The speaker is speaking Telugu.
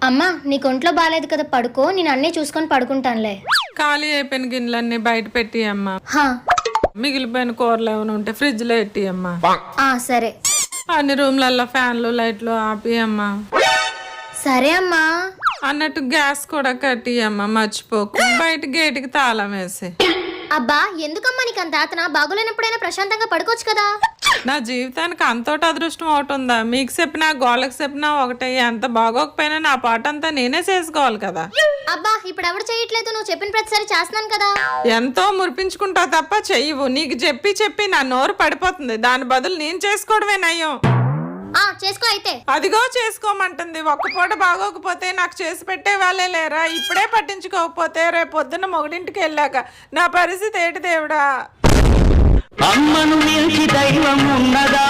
అమ్మా నీకు ఒంట్లో బాగాలేదు కదా, పడుకో, నేను అన్నీ చూసుకొని పడుకుంటానులే. ఖాళీ అయిపోయిన గిన్నెలన్నీ బయట పెట్టి అమ్మా. హా, మిగిలిపోయిన కూరలు ఏమైనా ఉంటే ఫ్రిడ్జ్ లో ఎట్టి అమ్మా. సరే. అన్ని రూమ్లలో ఫ్యాన్లు లైట్లు ఆపి అమ్మా. సరే అమ్మా. అన్నట్టు గ్యాస్ కూడా కట్టి అమ్మా, మర్చిపోకు. బయట గేటుకి తాళం వేసి. అబ్బా ఎందుకమ్మా నీకు అంత ఆతన? బాగోలేనప్పుడైనా ప్రశాంతంగా పడుకోవచ్చు కదా. నా జీవితానికి అంతోటి అదృష్టం ఒకటి ఉందా? మీకు చెప్పినా గోళ్ళకి చెప్పినా ఒకటే. ఎంత బాగోకపోయినా నా పాట అంతా నేనే చేసుకోవాలి కదా. అబ్బా ఇప్పుడు ఎవరు చేయట్లేదు, నువ్వు చెప్పిన ప్రతిసారి చేస్తున్నాను కదా. ఎంతో మురిపించుకుంటా తప్ప చెయ్యవు. నీకు చెప్పి చెప్పి నా నోరు పడిపోతుంది. దాని బదులు నేను చేసుకోవడమే నయ్యం. చేసుకో అయితే. అదిగో చేసుకోమంటుంది. ఒక్క పూట బాగోకపోతే నాకు చేసి పెట్టే వాళ్ళే లేరా? ఇప్పుడే పట్టించుకోకపోతే రేపు పొద్దున్న మొగుడింటికి వెళ్ళాక నా పరిస్థితి ఏంటి దేవుడా? అమ్మను మించి దైవం ఉన్నదా?